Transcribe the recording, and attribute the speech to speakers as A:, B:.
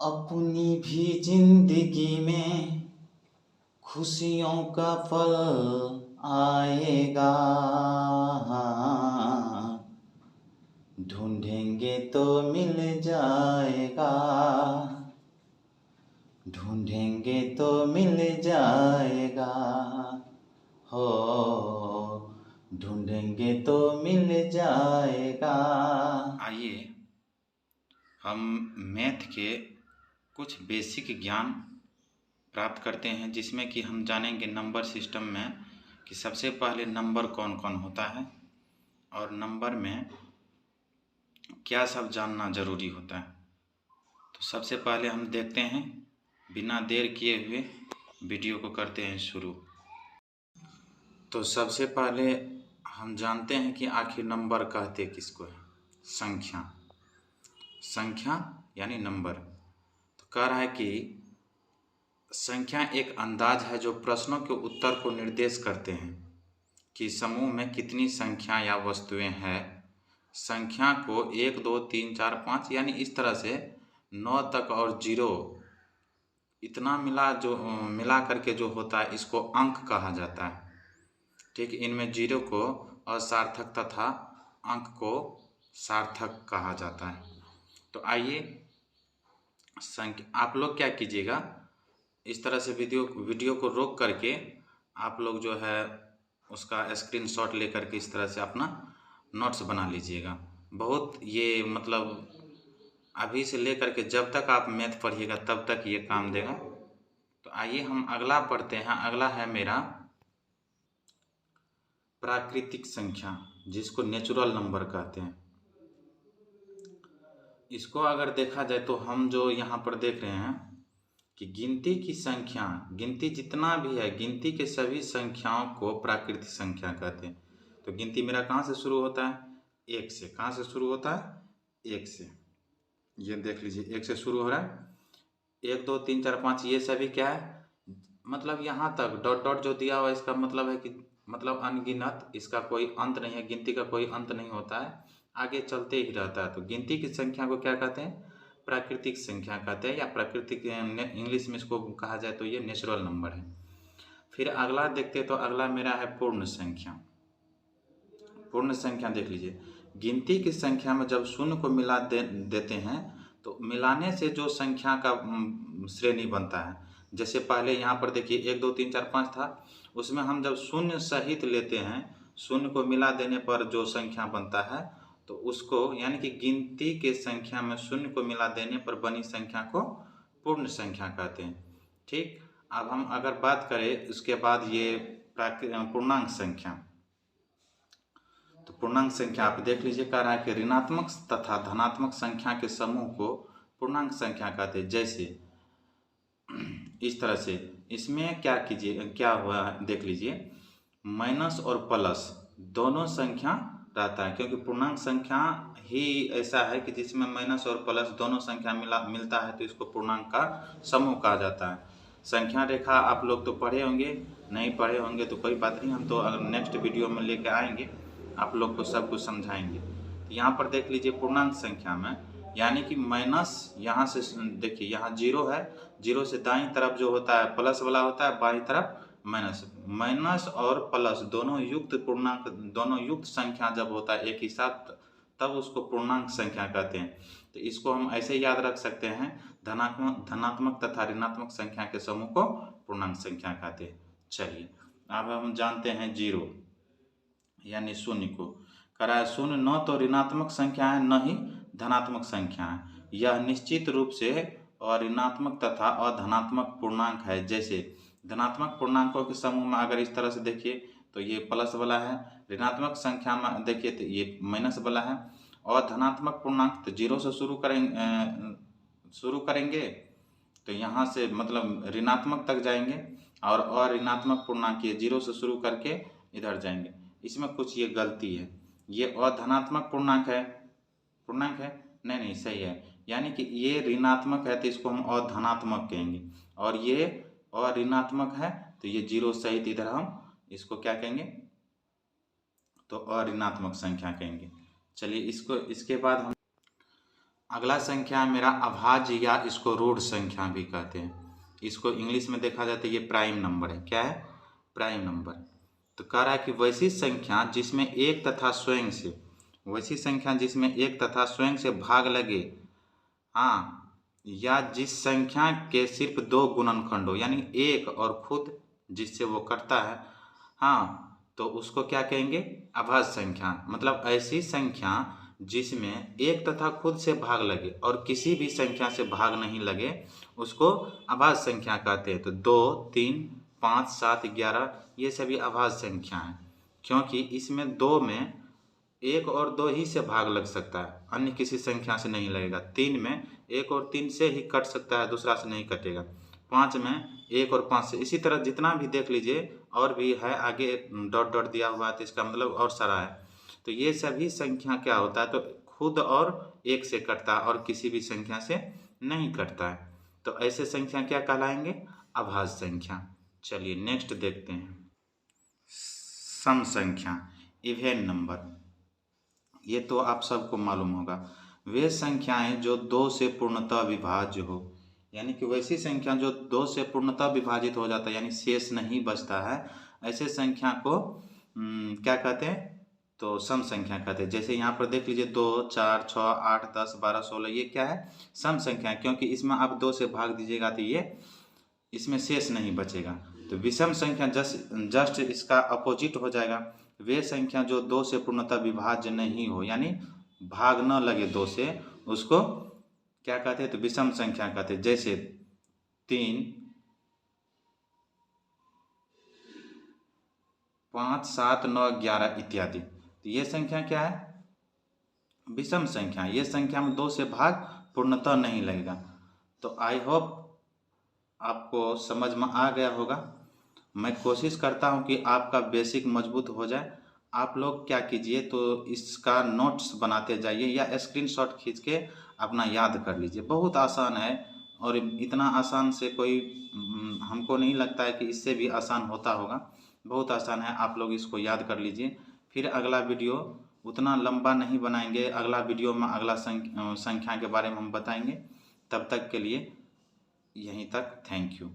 A: अपनी भी जिंदगी में खुशियों का पल आएगा, ढूंढेंगे तो मिल जाएगा, ढूंढेंगे तो मिल जाएगा, हो ढूंढेंगे तो मिल जाएगा। आइए हम मैथ के कुछ बेसिक ज्ञान प्राप्त करते हैं, जिसमें कि हम जानेंगे नंबर सिस्टम में कि सबसे पहले नंबर कौन कौन होता है और नंबर में क्या सब जानना ज़रूरी होता है। तो सबसे पहले हम देखते हैं, बिना देर किए हुए वीडियो को करते हैं शुरू। तो सबसे पहले हम जानते हैं कि आखिर नंबर कहते किसको है। संख्या, संख्या यानी नंबर। तो कह रहा है कि संख्या एक अंदाज है जो प्रश्नों के उत्तर को निर्देश करते हैं कि समूह में कितनी संख्या या वस्तुएं हैं। संख्या को 1 2 3 4 5 यानी इस तरह से 9 तक और 0 इतना मिला करके जो होता है, इसको अंक कहा जाता है। ठीक, इनमें 0 को असार्थक तथा अंक को सार्थक कहा जाता है। तो आइए संख्या, आप लोग क्या कीजिएगा, इस तरह से वीडियो को रोक करके आप लोग जो है उसका स्क्रीनशॉट ले करके इस तरह से अपना नोट्स बना लीजिएगा। बहुत ये मतलब अभी से ले करके जब तक आप मैथ पढ़िएगा तब तक ये काम देगा। तो आइए हम अगला पढ़ते हैं। अगला है मेरा प्राकृतिक संख्या, जिसको नेचुरल नंबर कहते हैं। इसको अगर देखा जाए तो हम जो यहाँ पर देख रहे हैं कि गिनती की संख्या, गिनती जितना भी है, गिनती के सभी संख्याओं को प्राकृतिक संख्या कहते हैं। तो गिनती मेरा कहाँ से शुरू होता है? 1 से। कहाँ से शुरू होता है? 1 से। ये देख लीजिए, 1 से शुरू हो रहा है। 1 2 3 4 5 ये सभी क्या है, मतलब यहाँ तक डॉट डॉट जो दिया हुआ है, इसका मतलब है कि मतलब अनगिनत, इसका कोई अंत नहीं है, गिनती का कोई अंत नहीं होता है, आगे चलते ही रहता है। तो गिनती की संख्या को क्या कहते हैं? प्राकृतिक संख्या कहते हैं, या प्राकृतिक इंग्लिश में इसको कहा जाए तो ये नेचुरल नंबर है। फिर अगला देखते हैं, तो अगला मेरा है पूर्ण संख्या। पूर्ण संख्या देख लीजिए, गिनती की संख्या में जब शून्य को मिला देते हैं तो मिलाने से जो संख्या का श्रेणी बनता है। जैसे पहले यहाँ पर देखिए 1 2 3 4 5 था, उसमें हम जब शून्य सहित लेते हैं, शून्य को मिला देने पर जो संख्या बनता है, तो उसको यानी कि गिनती के संख्या में शून्य को मिला देने पर बनी संख्या को पूर्ण संख्या कहते हैं। ठीक, अब हम अगर बात करें उसके बाद ये पूर्णांक संख्या। तो पूर्णांक संख्या आप देख लीजिए, कह रहा है कि ऋणात्मक तथा धनात्मक संख्या के समूह को पूर्णांक संख्या कहते हैं। जैसे इस तरह से, इसमें क्या कीजिए, क्या हुआ देख लीजिए, माइनस और प्लस दोनों संख्या रहता है, क्योंकि पूर्णांक संख्या ही ऐसा है कि जिसमें माइनस और प्लस दोनों संख्या मिलता है, तो इसको पूर्णांक का समूह कहा जाता है। संख्या रेखा आप लोग तो पढ़े होंगे, नहीं पढ़े होंगे तो कोई बात नहीं, हम तो अगर नेक्स्ट वीडियो में लेके आएंगे, आप लोग को सब कुछ समझाएंगे। तो यहाँ पर देख लीजिए पूर्णांक संख्या में, यानी कि माइनस यहाँ से देखिए, यहाँ 0 है, 0 से दाईं तरफ जो होता है प्लस वाला होता है, बाईं तरफ माइनस। माइनस और प्लस दोनों युक्त पूर्णांक, दोनों युक्त संख्या जब होता है एक ही साथ, तब उसको पूर्णांक संख्या कहते हैं। तो इसको हम ऐसे याद रख सकते हैं, धनात्मक तथा ऋणात्मक संख्या के समूह को पूर्णांक संख्या कहते हैं। चलिए अब हम जानते हैं 0 यानी शून्य को। करा शून्य न तो ऋणात्मक संख्या है न ही धनात्मक संख्या है, यह निश्चित रूप से ऋणात्मक तथा अधनात्मक पूर्णांक है। जैसे धनात्मक पूर्णांकों के समूह में अगर इस तरह से देखिए तो ये प्लस वाला है, ऋणात्मक संख्या में देखिए तो ये माइनस वाला है, और धनात्मक पूर्णांक तो 0 से शुरू करेंगे तो यहाँ से मतलब ऋणात्मक तक जाएंगे, और अऋणात्मक पूर्णांक ये 0 से शुरू करके इधर जाएंगे। इसमें कुछ ये गलती है, ये अधनात्मक पूर्णांक है, नहीं सही है, यानी कि ये ऋणात्मक है तो इसको हम अधनात्मक कहेंगे, और ये अऋणात्मक है तो ये 0 सहित इधर हम इसको क्या कहेंगे, तो अऋणात्मक संख्या कहेंगे। चलिए इसके बाद हम अगला संख्या मेरा अभाज्य या इसको रूट संख्या भी कहते हैं। इसको इंग्लिश में देखा जाता है ये प्राइम नंबर है। क्या है? Prime number. तो कह रहा है कि वैसी संख्या जिसमें एक तथा स्वयं से, वैसी संख्या जिसमें एक तथा स्वयं से भाग लगे, हाँ, या जिस संख्या के सिर्फ दो गुणनखंड हो, यानी एक और खुद जिससे वो करता है, हाँ, तो उसको क्या कहेंगे? अभाज्य संख्या। मतलब ऐसी संख्या जिसमें एक तथा खुद से भाग लगे और किसी भी संख्या से भाग नहीं लगे, उसको अभाज्य संख्या कहते हैं। तो 2, 3, 5, 7, 11 ये सभी अभाज्य संख्या हैं, क्योंकि इसमें 2 में एक और 2 ही से भाग लग सकता है, अन्य किसी संख्या से नहीं लगेगा। 3 में 1 और 3 से ही कट सकता है, दूसरा से नहीं कटेगा। 5 में 1 और 5 से, इसी तरह जितना भी देख लीजिए, और भी है आगे डॉट डॉट दिया हुआ है, तो इसका मतलब और सारा है। तो ये सभी संख्या क्या होता है? तो खुद और एक से कटता है और किसी भी संख्या से नहीं कटता है। तो ऐसे संख्या क्या कहलाएंगे? अभाज्य संख्या। चलिए नेक्स्ट देखते हैं। सम संख्या, इवेन नंबर। ये तो आप सबको मालूम होगा। वे संख्याएं जो 2 से पूर्णतः विभाज्य हो, यानी कि वैसी संख्या जो 2 से पूर्णतः विभाजित हो जाता है, यानी शेष नहीं बचता है, ऐसे संख्या को क्या कहते हैं? तो सम संख्या कहते हैं। जैसे यहाँ पर देख लीजिए 2, 4, 6, 8, 10, 12, 16, ये क्या है? सम संख्या है, क्योंकि इसमें आप 2 से भाग दीजिएगा तो ये इसमें शेष नहीं बचेगा। तो विषम संख्या जस्ट इसका अपोजिट हो जाएगा। वे संख्या जो 2 से पूर्णतः विभाज्य नहीं हो, यानी भाग न लगे 2 से, उसको क्या कहते हैं? तो विषम संख्या कहते हैं। जैसे 3, 5, 7, 9, 11 इत्यादि। तो ये संख्या क्या है? विषम संख्या। ये संख्या में 2 से भाग पूर्णतः नहीं लगेगा। तो आई होप आपको समझ में आ गया होगा। मैं कोशिश करता हूं कि आपका बेसिक मजबूत हो जाए। आप लोग क्या कीजिए, तो इसका नोट्स बनाते जाइए या स्क्रीनशॉट खींच के अपना याद कर लीजिए। बहुत आसान है, और इतना आसान से कोई हमको नहीं लगता है कि इससे भी आसान होता होगा। बहुत आसान है, आप लोग इसको याद कर लीजिए। फिर अगला वीडियो उतना लंबा नहीं बनाएंगे, अगला वीडियो में अगला संख्या के बारे में हम बताएंगे। तब तक के लिए यहीं तक। Thank you.